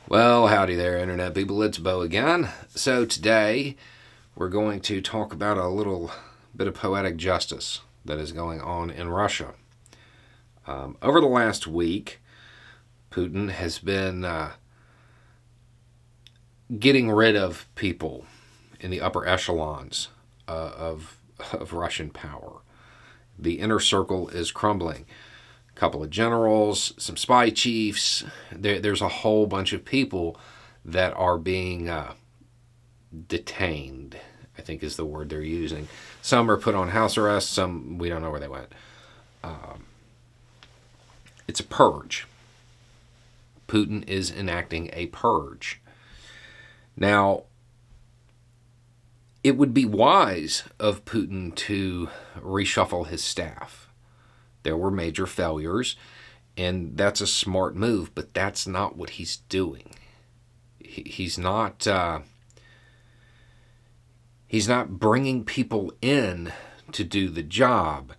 Well, howdy there, Internet people. It's Bo again. So, today we're going to talk about a little bit of poetic justice that is going on in Russia. Over the last week, Putin has been getting rid of people in the upper echelons of Russian power. The inner circle is crumbling. A couple of generals, some spy chiefs. There's a whole bunch of people that are being detained, I think is the word they're using. Some are put on house arrest, some we don't know where they went. It's a purge. Putin is enacting a purge. Now, it would be wise of Putin to reshuffle his staff. There were major failures, and that's a smart move, but that's not what he's doing. He's not bringing people in to do the job.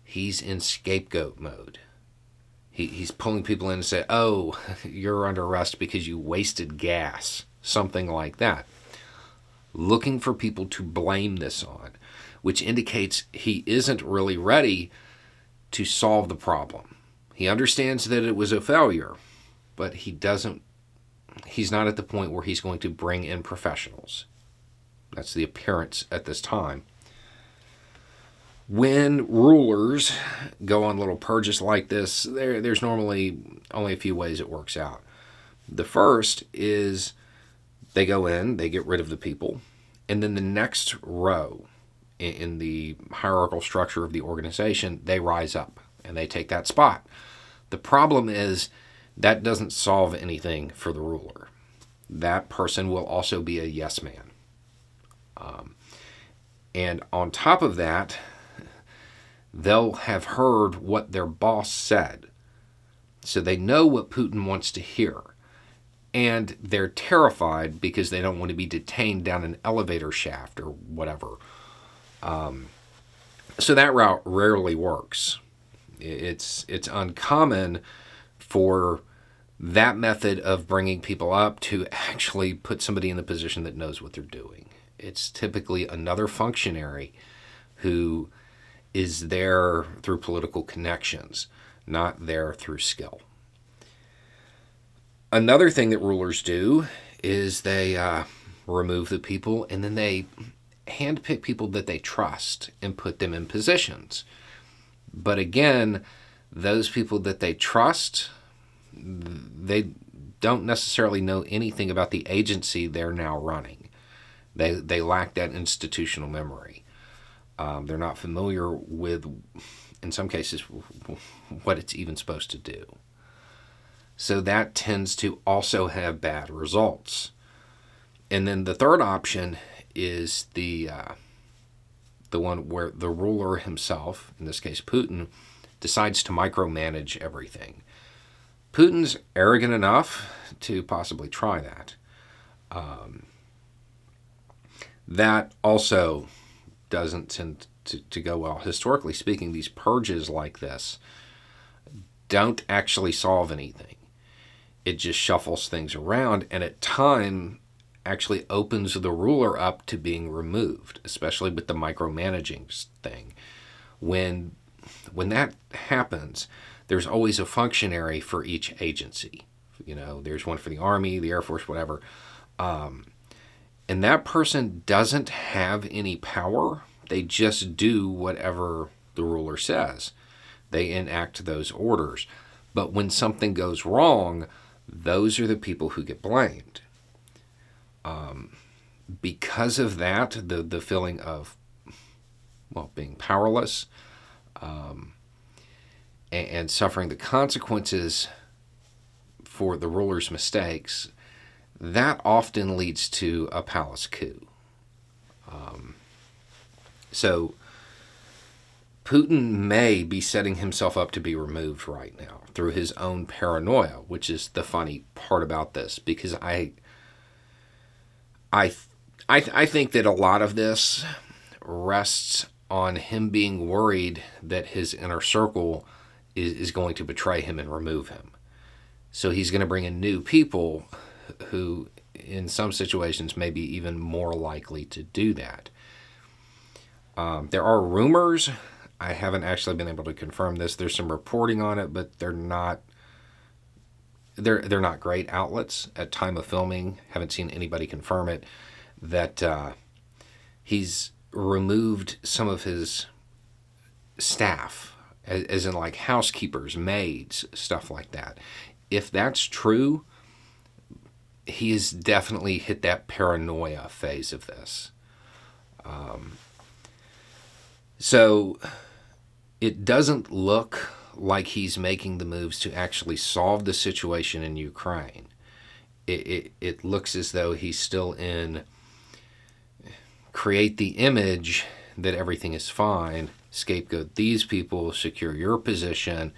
He's in scapegoat mode. He's pulling people in and say, "Oh, you're under arrest because you wasted gas," something like that. Looking for people to blame this on, which indicates he isn't really ready to solve the problem. He understands that it was a failure, but he's not at the point where he's going to bring in professionals. That's the appearance at this time. When rulers go on little purges like this, there's normally only a few ways it works out. The first is they go in, they get rid of the people, and then the next row in the hierarchical structure of the organization, they rise up and they take that spot. The problem is that doesn't solve anything for the ruler. That person will also be a yes man. And on top of that, they'll have heard what their boss said. So they know what Putin wants to hear. And they're terrified because they don't want to be detained down an elevator shaft or whatever. So that route rarely works. It's uncommon for that method of bringing people up to actually put somebody in the position that knows what they're doing. It's typically another functionary who is there through political connections, not there through skill. Another thing that rulers do is they remove the people and then they handpick people that they trust and put them in positions. But again, those people that they trust, they don't necessarily know anything about the agency they're now running. They lack that institutional memory. They're not familiar with, in some cases, what it's even supposed to do. So that tends to also have bad results. And then the third option is the one where the ruler himself, in this case Putin, decides to micromanage everything. Putin's arrogant enough to possibly try that. That also doesn't tend to go well. Historically speaking, these purges like this don't actually solve anything. It just shuffles things around and at time actually opens the ruler up to being removed, especially with the micromanaging thing. When that happens, there's always a functionary for each agency. There's one for the Army, the Air Force, whatever. And that person doesn't have any power. They just do whatever the ruler says. They enact those orders. But when something goes wrong, those are the people who get blamed. Because of that, the feeling of, being powerless and suffering the consequences for the ruler's mistakes, that often leads to a palace coup. So Putin may be setting himself up to be removed right now through his own paranoia, which is the funny part about this, because I think that a lot of this rests on him being worried that his inner circle is going to betray him and remove him. So he's going to bring in new people who in some situations may be even more likely to do that. There are rumors. I haven't actually been able to confirm this. There's some reporting on it, but they're not great outlets at time of filming. Haven't seen anybody confirm it. That he's removed some of his staff, as in like housekeepers, maids, stuff like that. If that's true, he has definitely hit that paranoia phase of this. So it doesn't look like he's making the moves to actually solve the situation in Ukraine. It looks as though he's still in create the image that everything is fine, scapegoat these people, secure your position,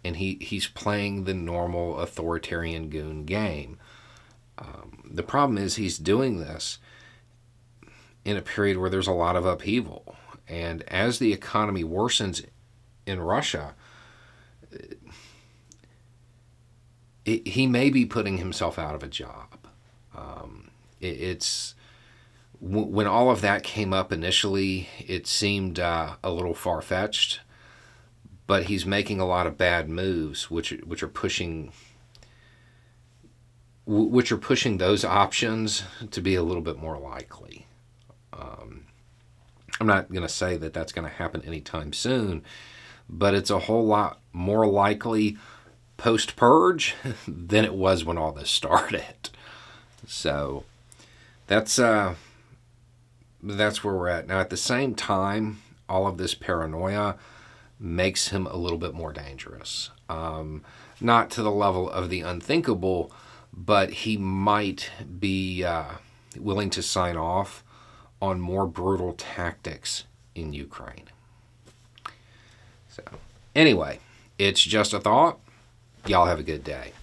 and he's playing the normal authoritarian goon game. The problem is he's doing this in a period where there's a lot of upheaval. And as the economy worsens in Russia, he may be putting himself out of a job. When all of that came up initially, it seemed a little far-fetched, but he's making a lot of bad moves, which are pushing those options to be a little bit more likely. I'm not going to say that that's going to happen anytime soon, but it's a whole lot more likely post-purge than it was when all this started. So that's where we're at. Now, at the same time, all of this paranoia makes him a little bit more dangerous. Not to the level of the unthinkable, but he might be willing to sign off on more brutal tactics in Ukraine. So, anyway, it's just a thought. Y'all have a good day.